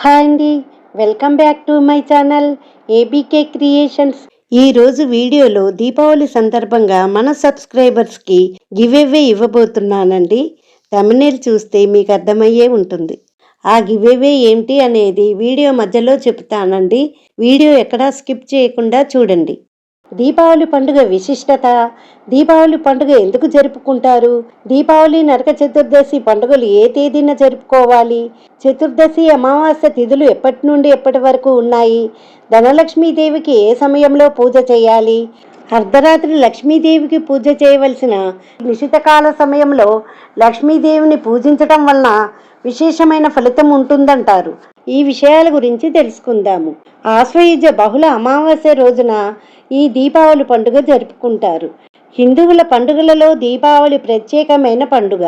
Hi అండి, welcome back to my channel ABK creations. ఈరోజు వీడియోలో దీపావళి సందర్భంగా మన సబ్స్క్రైబర్స్కి గివ్అవే ఇవ్వబోతున్నానండి. థంబ్నెయిల్ చూస్తే మీకు అర్థమయ్యే ఉంటుంది. ఆ గివ్అవే ఏంటి అనేది వీడియో మధ్యలో చెప్తానండి. వీడియో ఎక్కడా స్కిప్ చేయకుండా చూడండి. దీపావళి పండుగ విశిష్టత, దీపావళి పండుగ ఎందుకు జరుపుకుంటారు, దీపావళి నరక చతుర్దశి పండుగలు ఏ తేదీన జరుపుకోవాలి, చతుర్దశి అమావాస్య తిథులు ఎప్పటి నుండి ఎప్పటి వరకు ఉన్నాయి, ధనలక్ష్మీదేవికి ఏ సమయంలో పూజ చేయాలి, అర్ధరాత్రి లక్ష్మీదేవికి పూజ చేయవలసిన నిశితకాల సమయంలో లక్ష్మీదేవిని పూజించటం వలన విశేషమైన ఫలితం ఉంటుందంటారు. ఈ విషయాల గురించి తెలుసుకుందాము. ఆశ్వయుజ బహుళ అమావాస్య రోజున ఈ దీపావళి పండుగ జరుపుకుంటారు. హిందువుల పండుగలలో దీపావళి ప్రత్యేకమైన పండుగ.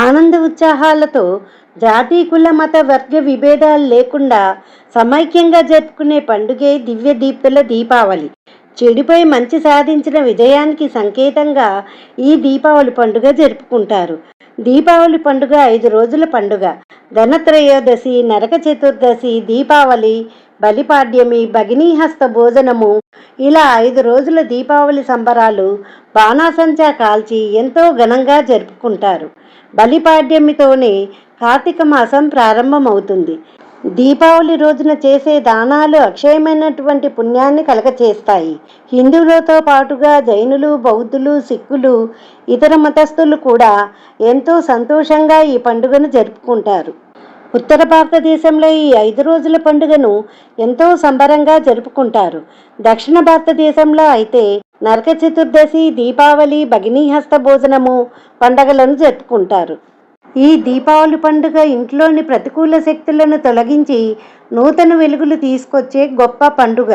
ఆనంద ఉత్సాహాలతో జాతి కుల మత వర్గ విభేదాలు లేకుండా సమైక్యంగా జరుపుకునే పండుగే దివ్య దీప్తుల దీపావళి. చెడుపై మంచి సాధించిన విజయానికి సంకేతంగా ఈ దీపావళి పండుగ జరుపుకుంటారు. దీపావళి పండుగ 5 రోజుల పండుగ. ధనత్రయోదశి, నరక చతుర్దశి, దీపావళి, బలిపాడ్యమి, భగినీహస్త భోజనము, ఇలా 5 రోజుల దీపావళి సంబరాలు బాణాసంచా కాల్చి ఎంతో ఘనంగా జరుపుకుంటారు. బలిపాడ్యమితోనే కార్తీక మాసం ప్రారంభమవుతుంది. దీపావళి రోజున చేసే దానాలు అక్షయమైనటువంటి పుణ్యాన్ని కలగచేస్తాయి. హిందువులతో పాటుగా జైనులు, బౌద్ధులు, సిక్కులు, ఇతర మతస్థులు కూడా ఎంతో సంతోషంగా ఈ పండుగను జరుపుకుంటారు. ఉత్తర భారతదేశంలో ఈ 5 రోజుల పండుగను ఎంతో సంబరంగా జరుపుకుంటారు. దక్షిణ భారతదేశంలో అయితే నరక చతుర్దశి, దీపావళి, భగినీహస్త భోజనము పండుగలను జరుపుకుంటారు. ఈ దీపావళి పండుగ ఇంట్లోని ప్రతికూల శక్తులను తొలగించి నూతన వెలుగులు తీసుకొచ్చే గొప్ప పండుగ.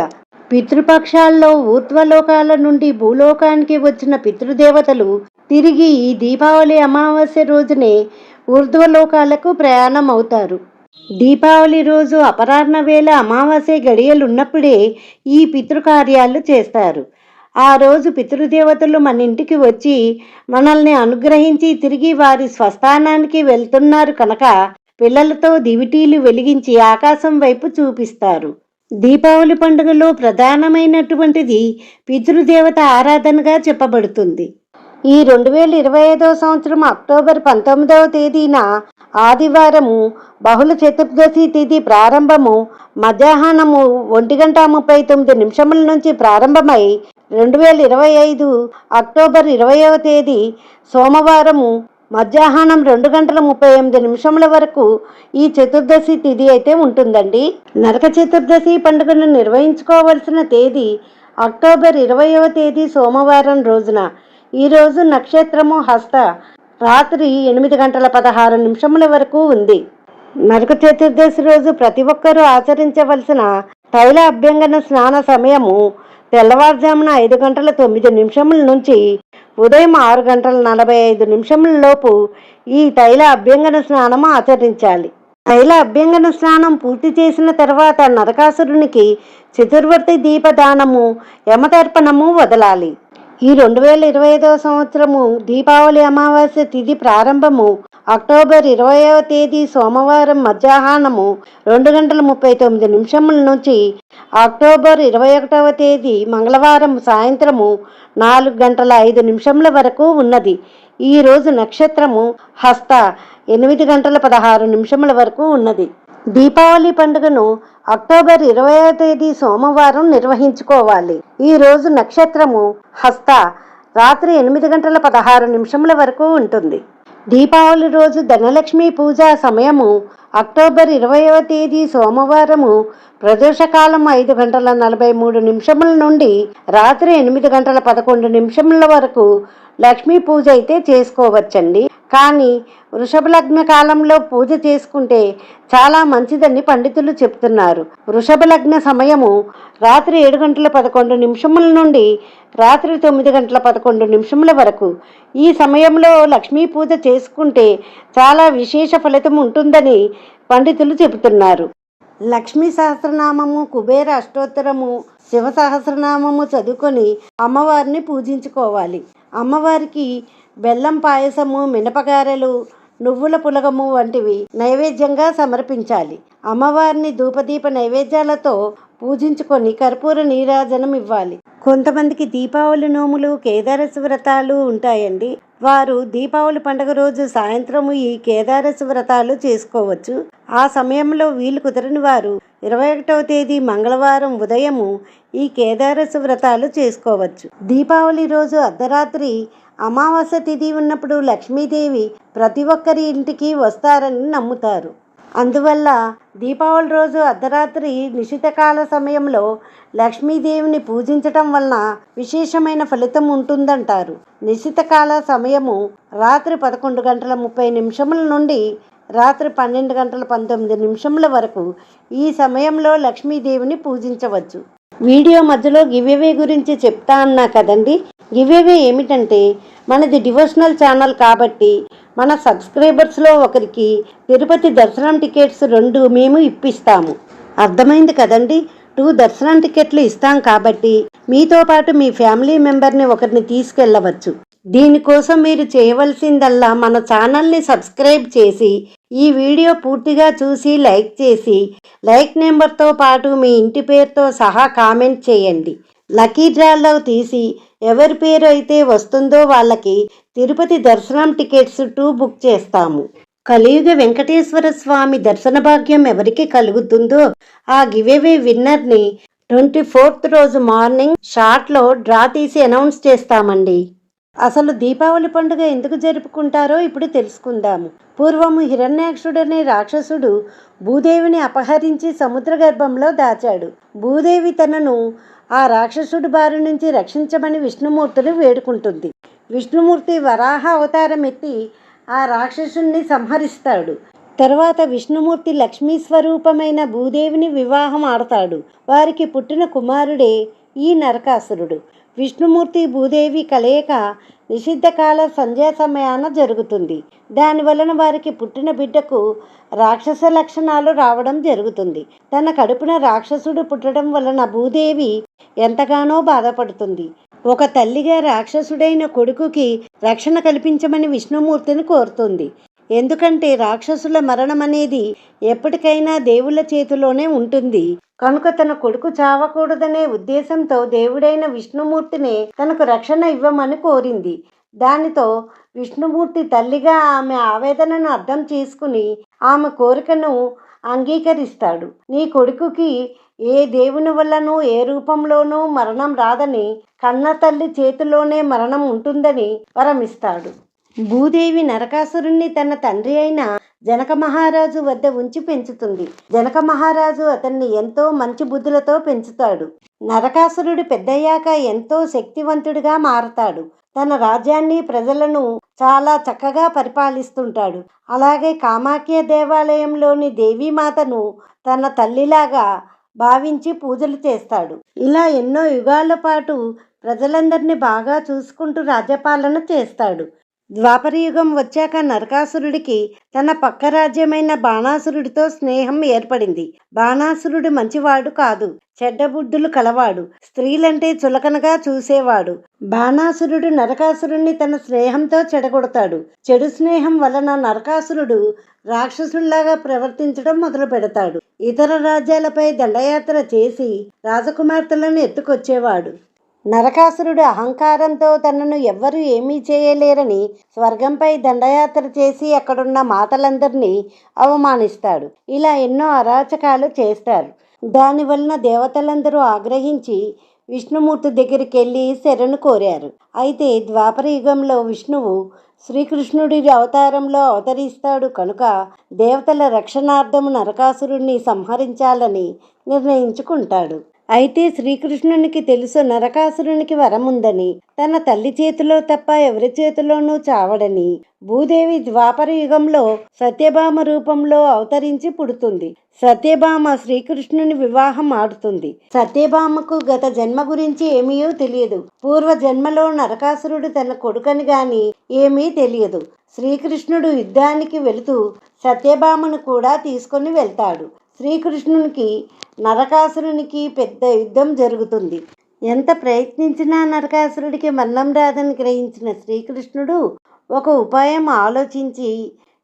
పితృపక్షాల్లో ఊర్ధ్వలోకాల నుండి భూలోకానికి వచ్చిన పితృదేవతలు తిరిగి ఈ దీపావళి అమావాస్య రోజునే ఊర్ధ్వలోకాలకు ప్రయాణం అవుతారు. దీపావళి రోజు అపరాహ్న వేళ అమావాస్య గడియలున్నప్పుడే ఈ పితృకార్యాలు చేస్తారు. ఆ రోజు పితృదేవతలు మన ఇంటికి వచ్చి మనల్ని అనుగ్రహించి తిరిగి వారి స్వస్థానానికి వెళ్తున్నారు కనుక పిల్లలతో దివిటీలు వెలిగించి ఆకాశం వైపు చూపిస్తారు. దీపావళి పండుగలో ప్రధానమైనటువంటిది పితృదేవత ఆరాధనగా చెప్పబడుతుంది. ఈ 2025 సంవత్సరం అక్టోబర్ 19వ తేదీన ఆదివారము బహుళ చతుర్దశి తిథి ప్రారంభము మధ్యాహ్నము 1:39 నుంచి ప్రారంభమై 2025 అక్టోబర్ 20వ తేదీ సోమవారము మధ్యాహ్నం 2:38 వరకు ఈ చతుర్దశి తిథి అయితే ఉంటుందండి. నరక చతుర్దశి పండుగను నిర్వహించుకోవలసిన తేదీ అక్టోబర్ 20వ తేదీ సోమవారం రోజున. ఈరోజు నక్షత్రము హస్త, రాత్రి 8:16 వరకు ఉంది. నరక చతుర్దశి రోజు ప్రతి ఒక్కరూ ఆచరించవలసిన తైల అభ్యంగన స్నాన సమయము తెల్లవారుజామున 5:09 నుంచి ఉదయం 6:45 లోపు ఈ తైల అభ్యంగన స్నానం ఆచరించాలి. తైల అభ్యంగన స్నానం పూర్తి చేసిన తర్వాత నరకాసురునికి చతుర్వర్తి దీపదానము, యమతర్పణము వదలాలి. ఈ 2025 సంవత్సరము దీపావళి అమావాస్య తిథి ప్రారంభము అక్టోబర్ 20వ తేదీ సోమవారం మధ్యాహ్నము 2:39 నుంచి అక్టోబర్ 21వ తేదీ మంగళవారం సాయంత్రము 4:05 వరకు ఉన్నది. ఈరోజు నక్షత్రము హస్త 8:16 వరకు ఉన్నది. దీపావళి పండుగను అక్టోబర్ 20వ తేదీ సోమవారం నిర్వహించుకోవాలి. ఈ రోజు నక్షత్రము హస్త, రాత్రి 8:16 వరకు ఉంటుంది. దీపావళి రోజు ధనలక్ష్మి పూజ సమయము అక్టోబర్ 20వ తేదీ సోమవారము ప్రదోషకాలం 5:43 నుండి రాత్రి 8:11 వరకు లక్ష్మీ పూజ అయితే చేసుకోవచ్చండి. కానీ వృషభ లగ్న కాలంలో పూజ చేసుకుంటే చాలా మంచిదని పండితులు చెప్తున్నారు. వృషభ లగ్న సమయము రాత్రి 7:11 నుండి రాత్రి 9:11 వరకు. ఈ సమయంలో లక్ష్మీ పూజ చేసుకుంటే చాలా విశేష ఫలితం ఉంటుందని పండితులు చెబుతున్నారు. లక్ష్మీ సహస్రనామము, కుబేర అష్టోత్తరము, శివ సహస్రనామము చదువుకొని అమ్మవారిని పూజించుకోవాలి. అమ్మవారికి బెల్లం పాయసము, మినపగారెలు, నువ్వుల పులగము వంటివి నైవేద్యంగా సమర్పించాలి. అమ్మవారిని ధూపదీప నైవేద్యాలతో పూజించుకొని కర్పూర నీరాజనం ఇవ్వాలి. కొంతమందికి దీపావళి నోములు, కేదారశి వ్రతాలు ఉంటాయండి. వారు దీపావళి పండుగ రోజు సాయంత్రము ఈ కేదారశి వ్రతాలు చేసుకోవచ్చు. ఆ సమయంలో వీలు కుదరని వారు 21వ తేదీ మంగళవారం ఉదయము ఈ కేదారశి వ్రతాలు చేసుకోవచ్చు. దీపావళి రోజు అర్ధరాత్రి అమావాస్య తిథి ఉన్నప్పుడు లక్ష్మీదేవి ప్రతి ఒక్కరి ఇంటికి వస్తారని నమ్ముతారు. అందువల్ల దీపావళి రోజు అర్ధరాత్రి నిశితకాల సమయంలో లక్ష్మీదేవిని పూజించటం వలన విశేషమైన ఫలితం ఉంటుందంటారు. నిశితకాల సమయము రాత్రి 11:30 నుండి రాత్రి 12:19 వరకు. ఈ సమయంలో లక్ష్మీదేవిని పూజించవచ్చు. వీడియో మధ్యలో గివ్అవే గురించి చెప్తా అన్నా కదండి. గివ్అవే ఏమిటంటే, మనది డివోషనల్ ఛానల్ కాబట్టి మన సబ్స్క్రైబర్స్లో ఒకరికి తిరుపతి దర్శనం టికెట్స్ 2 మేము ఇప్పిస్తాము. అర్థమైంది కదండి. 2 దర్శనం టికెట్లు ఇస్తాం కాబట్టి మీతో పాటు మీ ఫ్యామిలీ మెంబర్ని ఒకరిని తీసుకెళ్ళవచ్చు. దీనికోసం మీరు చేయవలసిందల్లా మన ఛానల్ని సబ్స్క్రైబ్ చేసి ఈ వీడియో పూర్తిగా చూసి లైక్ చేసి లైక్ నెంబర్తో పాటు మీ ఇంటి పేరుతో సహా కామెంట్ చేయండి. లక్కీ డ్రాలో తీసి ఎవరి పేరు అయితే వస్తుందో వాళ్ళకి తిరుపతి దర్శనం టికెట్స్ 2 బుక్ చేస్తాము. కలియుగ వెంకటేశ్వర స్వామి దర్శన భాగ్యం ఎవరికి కలుగుతుందో ఆ గివ్అవే విన్నర్ని 24th రోజు మార్నింగ్ షార్ట్లో డ్రా తీసి అనౌన్స్ చేస్తామండి. అసలు దీపావళి పండుగ ఎందుకు జరుపుకుంటారో ఇప్పుడు తెలుసుకుందాము. పూర్వము హిరణ్యాక్షుడనే రాక్షసుడు భూదేవిని అపహరించి సముద్ర గర్భంలో దాచాడు. భూదేవి తనను ఆ రాక్షసుడి బారి నుంచి రక్షించమని విష్ణుమూర్తిని వేడుకుంటుంది. విష్ణుమూర్తి వరాహ అవతారం ఎత్తి ఆ రాక్షసుని సంహరిస్తాడు. తర్వాత విష్ణుమూర్తి లక్ష్మీ స్వరూపమైన భూదేవిని వివాహం ఆడతాడు. వారికి పుట్టిన కుమారుడే ఈ నరకాసురుడు. విష్ణుమూర్తి భూదేవి కలయిక నిషిద్ధకాల సంధ్యా సమయాన జరుగుతుంది. దానివలన వారికి పుట్టిన బిడ్డకు రాక్షస లక్షణాలు రావడం జరుగుతుంది. తన కడుపున రాక్షసుడు పుట్టడం వలన భూదేవి ఎంతగానో బాధపడుతుంది. ఒక తల్లిగా రాక్షసుడైన కొడుకుకి రక్షణ కల్పించమని విష్ణుమూర్తిని కోరుతుంది. ఎందుకంటే రాక్షసుల మరణం అనేది ఎప్పటికైనా దేవుళ్ళ చేతిలోనే ఉంటుంది కనుక తన కొడుకు చావకూడదనే ఉద్దేశంతో దేవుడైన విష్ణుమూర్తినే తనకు రక్షణ ఇవ్వమని కోరింది. దానితో విష్ణుమూర్తి తల్లిగా ఆమె ఆవేదనను అర్థం చేసుకుని ఆమె కోరికను అంగీకరిస్తాడు. నీ కొడుకుకి ఏ దేవుని వల్లనూ ఏ రూపంలోనూ మరణం రాదని, కన్న తల్లి చేతిలోనే మరణం ఉంటుందని వరమిస్తాడు. భూదేవి నరకాసురుణ్ణి తన తండ్రి అయిన జనక మహారాజు వద్ద ఉంచి పెంచుతుంది. జనక మహారాజు అతన్ని ఎంతో మంచి బుద్ధులతో పెంచుతాడు. నరకాసురుడు పెద్దయ్యాక ఎంతో శక్తివంతుడిగా మారతాడు. తన రాజ్యాన్ని ప్రజలను చాలా చక్కగా పరిపాలిస్తుంటాడు. అలాగే కామాఖ్య దేవాలయంలోని దేవీమాతను తన తల్లిలాగా భావించి పూజలు చేస్తాడు. ఇలా ఎన్నో యుగాల పాటు ప్రజలందరినీ బాగా చూసుకుంటూ రాజ్యపాలన చేస్తాడు. ద్వాపరయుగం వచ్చాక నరకాసురుడికి తన పక్క రాజ్యమైన బాణాసురుడితో స్నేహం ఏర్పడింది. బాణాసురుడు మంచివాడు కాదు, చెడ్డ బుద్ధులు కలవాడు, స్త్రీలంటే చులకనగా చూసేవాడు. బాణాసురుడు నరకాసురుణ్ణి తన స్నేహంతో చెడగొడతాడు. చెడు స్నేహం వలన నరకాసురుడు రాక్షసుల్లాగా ప్రవర్తించడం మొదలు పెడతాడు. ఇతర రాజ్యాలపై దండయాత్ర చేసి రాజకుమార్తెలను ఎత్తుకొచ్చేవాడు. నరకాసురుడు అహంకారంతో తనను ఎవ్వరూ ఏమీ చేయలేరని స్వర్గంపై దండయాత్ర చేసి అక్కడున్న మాతలందరినీ అవమానిస్తాడు. ఇలా ఎన్నో అరాచకాలు చేస్తారు. దానివలన దేవతలందరూ ఆగ్రహించి విష్ణుమూర్తి దగ్గరికి వెళ్ళి శరణు కోరారు. అయితే ద్వాపర యుగంలో విష్ణువు శ్రీకృష్ణుడి అవతారంలో అవతరిస్తాడు కనుక దేవతల రక్షణార్థము నరకాసురుణ్ణి సంహరించాలని నిర్ణయించుకుంటాడు. అయితే శ్రీకృష్ణునికి తెలుసు నరకాసురునికి వరం ఉందని, తన తల్లి చేతిలో తప్ప ఎవరి చేతిలోనూ చావడని. భూదేవి ద్వాపర యుగంలో సత్యభామ రూపంలో అవతరించి పుడుతుంది. సత్యభామ శ్రీకృష్ణుని వివాహం ఆడుతుంది. సత్యభామకు గత జన్మ గురించి ఏమీ తెలియదు. పూర్వ జన్మలో నరకాసురుడు తన కొడుకని గాని ఏమీ తెలియదు. శ్రీకృష్ణుడు యుద్ధానికి వెళుతూ సత్యభామను కూడా తీసుకొని వెళ్తాడు. శ్రీకృష్ణునికి నరకాసురునికి పెద్ద యుద్ధం జరుగుతుంది. ఎంత ప్రయత్నించినా నరకాసురుడికి మరణం రాదని గ్రహించిన శ్రీకృష్ణుడు ఒక ఉపాయం ఆలోచించి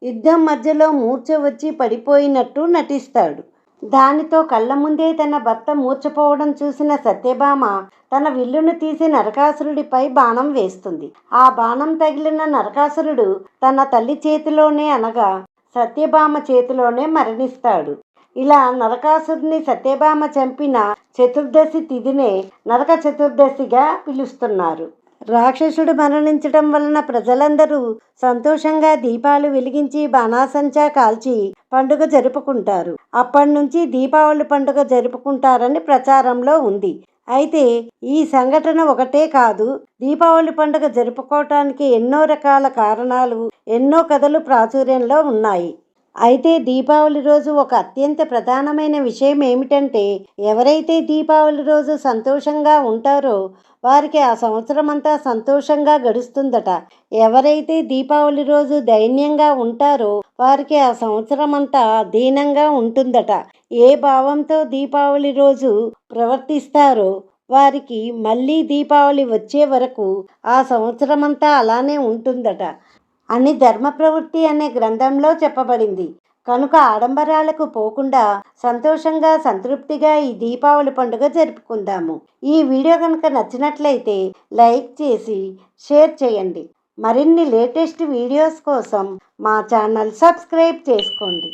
యుద్ధం మధ్యలో మూర్ఛ వచ్చి పడిపోయినట్టు నటిస్తాడు. దానితో కళ్ళ ముందే తన భర్త మూర్ఛపోవడం చూసిన సత్యభామ తన విల్లును తీసి నరకాసురుడిపై బాణం వేస్తుంది. ఆ బాణం తగిలిన నరకాసురుడు తన తల్లి చేతిలోనే అనగా సత్యభామ చేతిలోనే మరణిస్తాడు. ఇలా నరకాసురుని సత్యభామ చంపిన చతుర్దశి తిథినే నరక చతుర్దశిగా పిలుస్తున్నారు. రాక్షసుడు మరణించడం వలన ప్రజలందరూ సంతోషంగా దీపాలు వెలిగించి బాణాసంచా కాల్చి పండుగ జరుపుకుంటారు. అప్పటి నుంచి దీపావళి పండుగ జరుపుకుంటారని ప్రచారంలో ఉంది. అయితే ఈ సంఘటన ఒకటే కాదు, దీపావళి పండుగ జరుపుకోవటానికి ఎన్నో రకాల కారణాలు, ఎన్నో కథలు ప్రాచుర్యంలో ఉన్నాయి. అయితే దీపావళి రోజు ఒక అత్యంత ప్రధానమైన విషయం ఏమిటంటే, ఎవరైతే దీపావళి రోజు సంతోషంగా ఉంటారో వారికి ఆ సంవత్సరం అంతా సంతోషంగా గడుస్తుందట. ఎవరైతే దీపావళి రోజు దైన్యంగా ఉంటారో వారికి ఆ సంవత్సరం అంతా దీనంగా ఉంటుందట. ఏ భావంతో దీపావళి రోజు ప్రవర్తిస్తారో వారికి మళ్ళీ దీపావళి వచ్చే వరకు ఆ సంవత్సరం అంతా అలానే ఉంటుందట అని ధర్మ ప్రవృత్తి అనే గ్రంథంలో చెప్పబడింది. కనుక ఆడంబరాలకు పోకుండా సంతోషంగా సంతృప్తిగా ఈ దీపావళి పండుగ జరుపుకుందాము. ఈ వీడియో కనుక నచ్చినట్లయితే లైక్ చేసి షేర్ చేయండి. మరిన్ని లేటెస్ట్ వీడియోస్ కోసం మా ఛానల్ సబ్స్క్రైబ్ చేసుకోండి.